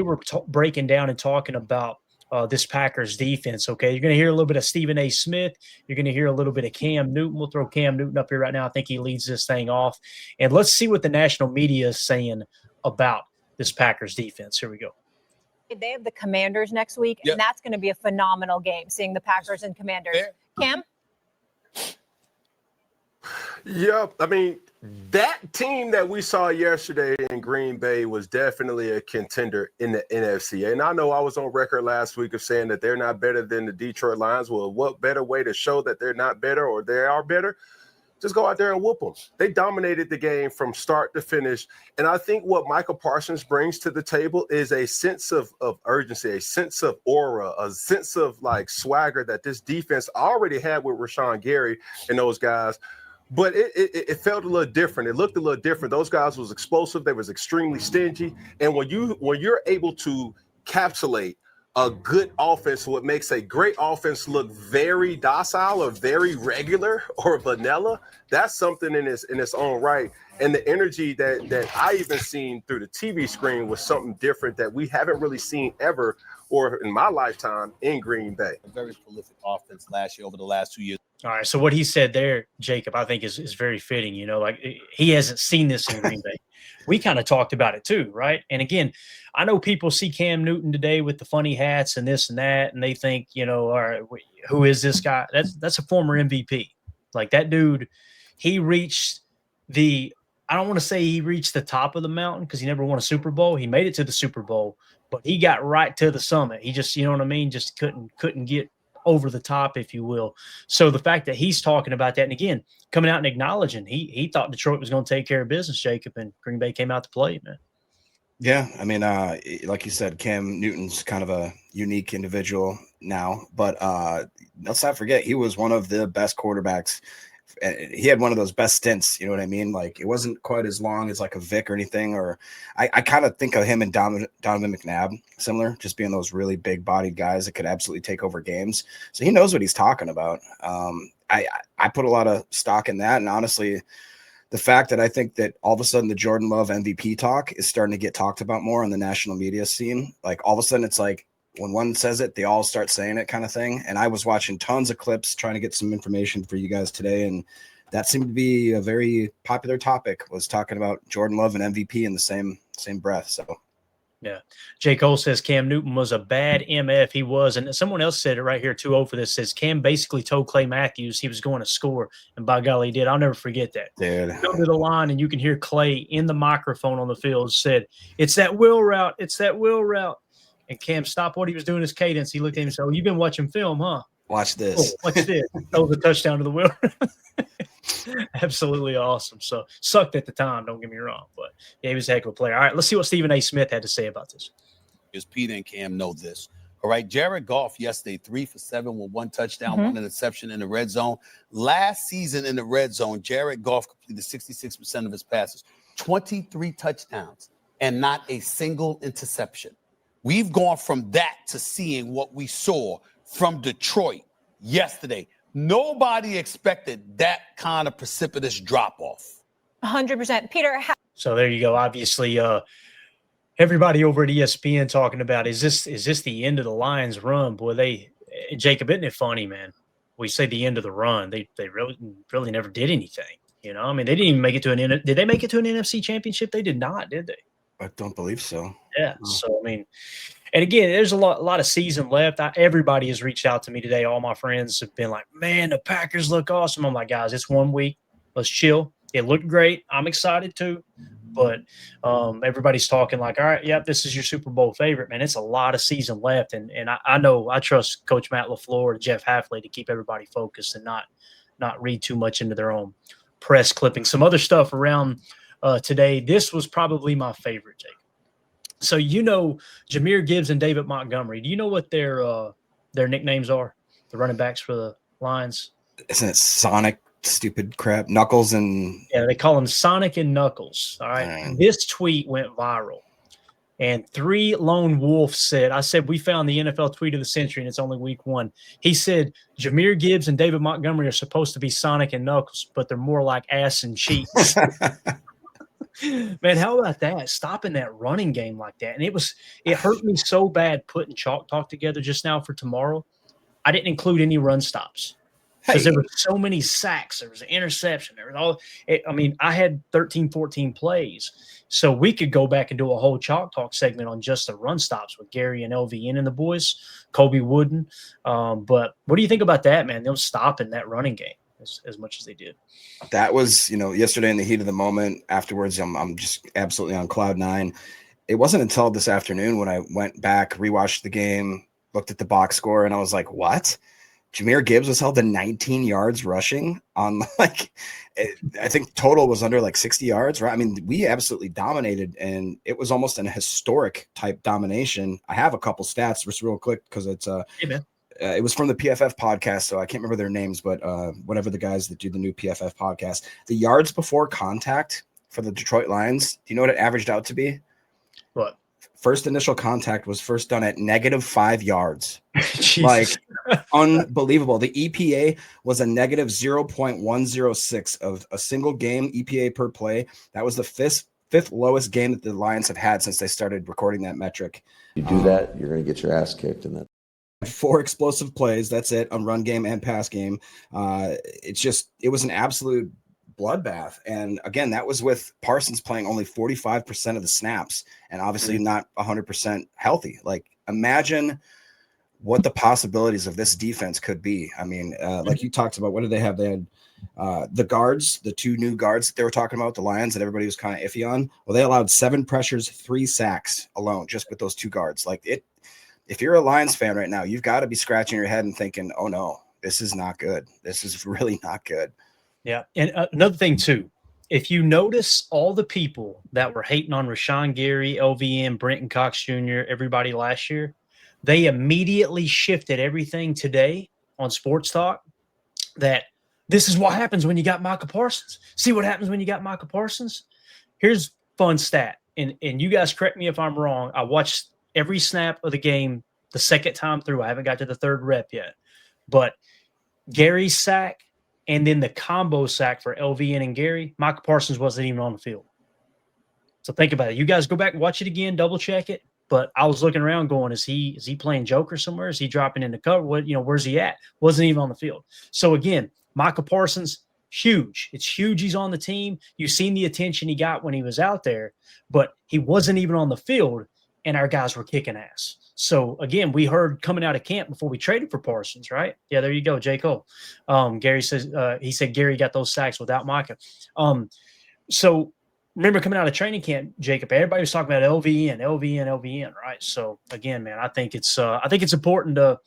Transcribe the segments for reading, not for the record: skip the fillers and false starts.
were breaking down and talking about this Packers defense. Okay, you're going to hear a little bit of Stephen A. Smith. You're going to hear a little bit of Cam Newton. We'll throw Cam Newton up here right now. I think he leads this thing off. And let's see what the national media is saying about this Packers defense. Here we go. They have the Commanders next week, and that's going to be a phenomenal game, seeing the Packers and Commanders. Cam? Yep. I mean, that team that we saw yesterday in Green Bay was definitely a contender in the NFC. And I know I was on record last week of saying that they're not better than the Detroit Lions. Well, what better way to show that they're not better or they are better? Just go out there and whoop them. They dominated the game from start to finish. And I think what Micah Parsons brings to the table is a sense of urgency, a sense of aura, a sense of like swagger that this defense already had with Rashawn Gary and those guys. But it felt a little different. It looked a little different. Those guys was explosive. They was extremely stingy. And when you're able to capsulate a good offense, what makes a great offense look very docile or very regular or vanilla, that's something in its own right. And the energy that I even seen through the TV screen was something different that we haven't really seen ever or in my lifetime in Green Bay. A very prolific offense last year over the last 2 years. All right, so what he said there, Jacob, I think is very fitting. You know, like he hasn't seen this in Green Bay. We kind of talked about it too, right? And again, I know people see Cam Newton today with the funny hats and this and that, and they think, you know, all right, who is this guy? That's a former MVP. Like that dude, he reached I don't want to say he reached the top of the mountain because he never won a Super Bowl. He made it to the Super Bowl, but he got right to the summit. He just, you know what I mean, just couldn't get over the top, if you will. So the fact that he's talking about that, and again, coming out and acknowledging he thought Detroit was going to take care of business, Jacob, and Green Bay came out to play, man. Yeah, I mean, like you said, Cam Newton's kind of a unique individual now, but let's not forget he was one of the best quarterbacks. He had one of those best stints, you know what I mean? Like it wasn't quite as long as like a Vic or anything, or I kind of think of him and Donovan McNabb similar, just being those really big bodied guys that could absolutely take over games. So he knows what he's talking about. I put a lot of stock in that. And honestly, the fact that I think that all of a sudden the Jordan Love MVP talk is starting to get talked about more on the national media scene. Like all of a sudden it's like, when one says it, they all start saying it kind of thing. And I was watching tons of clips trying to get some information for you guys today. And that seemed to be a very popular topic, was talking about Jordan Love and MVP in the same breath. So, yeah. J. Cole says Cam Newton was a bad MF. He was. And someone else said it right here, 2-0 for this, says Cam basically told Clay Matthews he was going to score. And by golly, he did. I'll never forget that. Dude. Go to the line and you can hear Clay in the microphone on the field said, "It's that wheel route. It's that wheel route." And Cam stopped what he was doing, his cadence. He looked at him and said, "Oh, you've been watching film, huh? Watch this. Oh, watch this." That was a touchdown to the wheel. Absolutely awesome. So sucked at the time, don't get me wrong. But yeah, he was a heck of a player. All right, let's see what Stephen A. Smith had to say about this. Because Peter and Cam know this. All right, Jared Goff yesterday, 3 for 7 with 1 touchdown, 1 interception in the red zone. Last season in the red zone, Jared Goff completed 66% of his passes, 23 touchdowns, and not a single interception. We've gone from that to seeing what we saw from Detroit yesterday. Nobody expected that kind of precipitous drop-off. 100%. Peter. So there you go. Obviously, everybody over at ESPN talking about, is this the end of the Lions' run? Boy, Jacob, isn't it funny, man? We say the end of the run. They really never did anything. You know, I mean, they didn't even make it to did they make it to an NFC championship? They did not, did they? I don't believe so. Yeah. So, I mean, and again, there's a lot of season left. Everybody has reached out to me today. All my friends have been like, "Man, the Packers look awesome." I'm like, guys, it's 1 week. Let's chill. It looked great. I'm excited too. But everybody's talking like, all right, yep, this is your Super Bowl favorite, man. It's a lot of season left. And I know I trust Coach Matt LaFleur and Jeff Hafley to keep everybody focused and not read too much into their own press clipping. Some other stuff around today. This was probably my favorite, Jake. So, you know, Jahmyr Gibbs and David Montgomery. Do you know what their nicknames are? The running backs for the Lions? Isn't it Sonic? Stupid crap. Knuckles and – yeah, they call them Sonic and Knuckles. All right. This tweet went viral. And 3 Lone Wolf said, we found the NFL tweet of the century, and it's only week 1. He said, Jahmyr Gibbs and David Montgomery are supposed to be Sonic and Knuckles, but they're more like ass and cheeks. Man, how about that? Stopping that running game like that. And it hurt me so bad putting Chalk Talk together just now for tomorrow. I didn't include any run stops because there were so many sacks. There was an interception. There was all I had 13, 14 plays. So we could go back and do a whole Chalk Talk segment on just the run stops with Gary and LVN and the boys, Kobe Wooden. But what do you think about that, man? Them stopping that running game as much as they did. That was, yesterday in the heat of the moment. Afterwards, I'm just absolutely on cloud nine. It wasn't until this afternoon when I went back, rewatched the game, looked at the box score, and I was like, what? Jahmyr Gibbs was held to 19 yards rushing on I think total was under 60 yards, right? I mean, we absolutely dominated, and it was almost an historic type domination. I have a couple stats just real quick because it's it was from the PFF podcast, so I can't remember their names, but whatever the guys that do the new PFF podcast, the yards before contact for the Detroit Lions, do you know what it averaged out to be? What? First initial contact was first done at -5 yards. Jesus. Unbelievable. The EPA was a -0.106 of a single game EPA per play. That was the fifth lowest game that the Lions have had since they started recording that metric. You do that, you're going to get your ass kicked in that. 4 explosive plays. That's it on run game and pass game. It was an absolute bloodbath. And again, that was with Parsons playing only 45% of the snaps and obviously not 100% healthy. Imagine what the possibilities of this defense could be. I mean, like you talked about, what did they have? They had the guards, the 2 new guards that they were talking about, the Lions, that everybody was kind of iffy on. Well, they allowed 7 pressures, 3 sacks alone, just with those 2 guards. If you're a Lions fan right now, you've got to be scratching your head and thinking, oh no, this is not good. This is really not good. Yeah. And another thing too, if you notice all the people that were hating on Rashawn Gary, LVN, Brenton Cox Jr., everybody last year, they immediately shifted everything today on Sports Talk that this is what happens when you got Micah Parsons. See what happens when you got Micah Parsons? Here's fun stat. And you guys correct me if I'm wrong. I watched every snap of the game the second time through. I haven't got to the 3rd rep yet. But Gary's sack and then the combo sack for LVN and Gary, Micah Parsons wasn't even on the field. So think about it. You guys go back and watch it again, double check it. But I was looking around going, is he playing Joker somewhere? Is he dropping into cover? Where's he at? Wasn't even on the field. So again, Micah Parsons, huge. It's huge he's on the team. You've seen the attention he got when he was out there, but he wasn't even on the field, and our guys were kicking ass. So again, we heard coming out of camp before we traded for Parsons, right? Yeah, there you go, J. Cole. Gary says he said Gary got those sacks without Micah. So remember coming out of training camp, Jacob, everybody was talking about LVN, right? So again, man, I think it's important to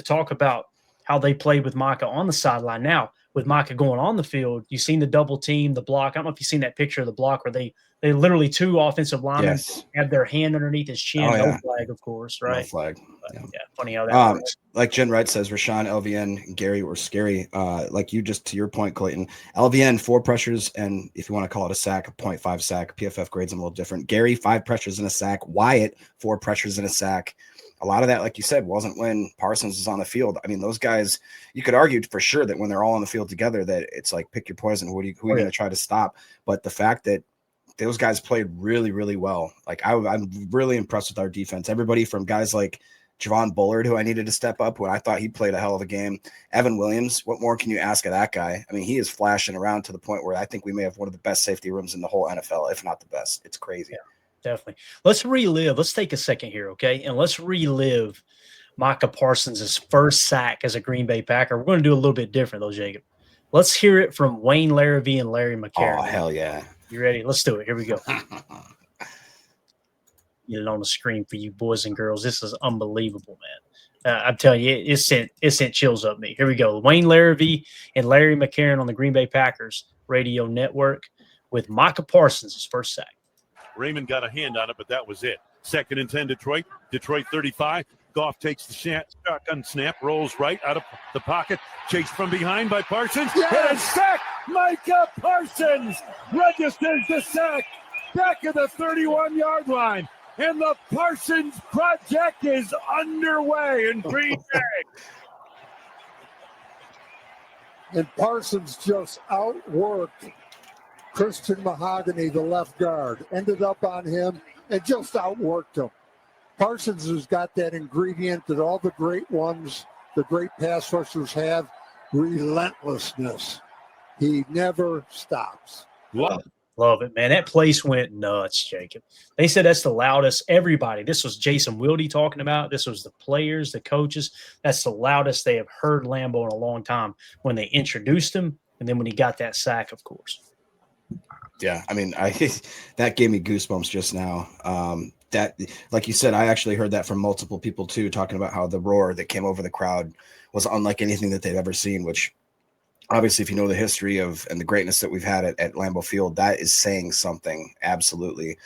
talk about how they played with Micah on the sideline. Now, with Micah going on the field, you've seen the double team, the block. I don't know if you've seen that picture of the block where they literally 2 offensive linemen had their hand underneath his chin. Oh, yeah. No flag, of course, right? No flag. Yeah, funny how that works. Like Jen Wright says, Rashawn, LVN, and Gary were scary. Like you just, to your point, Clayton, LVN, 4 pressures, and if you want to call it a sack, a 0.5 sack. PFF grades them a little different. Gary, 5 pressures and a sack. Wyatt, 4 pressures and a sack. A lot of that, like you said, wasn't when Parsons was on the field. I mean, those guys, you could argue for sure that when they're all on the field together, that it's like pick your poison. Who are you going to try to stop? But the fact that those guys played really, really well. I'm really impressed with our defense. Everybody from guys like Javon Bullard, who I needed to step up when I thought he played a hell of a game. Evan Williams, what more can you ask of that guy? I mean, he is flashing around to the point where I think we may have one of the best safety rooms in the whole NFL, if not the best. It's crazy. Yeah. Definitely. Let's take a second here, okay? And let's relive Micah Parsons' first sack as a Green Bay Packer. We're going to do a little bit different, though, Jacob. Let's hear it from Wayne Larrivee and Larry McCarron. Oh, hell yeah. You ready? Let's do it. Here we go. Get it on the screen for you boys and girls. This is unbelievable, man. I'm telling you, it sent chills up me. Here we go. Wayne Larrivee and Larry McCarron on the Green Bay Packers radio network with Micah Parsons' first sack. Raymond got a hand on it, but that was it. 2nd and 10, Detroit. Detroit 35. Goff takes the shotgun snap, rolls right out of the pocket, chased from behind by Parsons. Yes! And sack! Micah Parsons registers the sack back at the 31-yard line. And the Parsons project is underway in Green Bay. And Parsons just outworked Christian Mahogany, the left guard, ended up on him and just outworked him. Parsons has got that ingredient that all the great ones, the great pass rushers have, relentlessness. He never stops. Love it, man. That place went nuts, Jacob. They said that's the loudest. Everybody. This was Jason Wilde talking about. This was the players, the coaches. That's the loudest they have heard Lambeau in a long time when they introduced him, and then when he got that sack, of course. Yeah, I mean, that gave me goosebumps just now. That, like you said, I actually heard that from multiple people too, talking about how the roar that came over the crowd was unlike anything that they've ever seen, which obviously, if you know the history of and the greatness that we've had at Lambeau Field, that is saying something. Absolutely.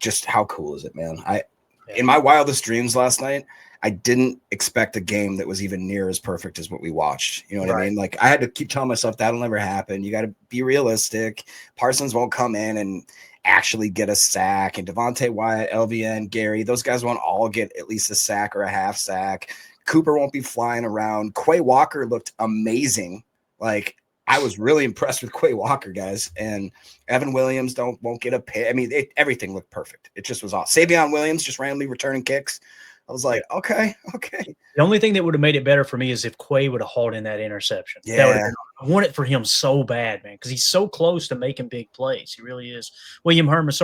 Just how cool is it, man? In my wildest dreams last night, I didn't expect a game that was even near as perfect as what we watched. You know what I mean? Like, I had to keep telling myself that'll never happen. You got to be realistic. Parsons won't come in and actually get a sack. And Devontae Wyatt, LVN, Gary, those guys won't all get at least a sack or a half sack. Cooper won't be flying around. Quay Walker looked amazing. Like, I was really impressed with Quay Walker, guys. And Evan Williams won't get a pay. I mean, everything looked perfect. It just was awesome. Savion Williams just randomly returning kicks. I was like, okay. The only thing that would have made it better for me is if Quay would have hauled in that interception. Yeah. I want it for him so bad, man, because he's so close to making big plays. He really is. William Herman, sorry.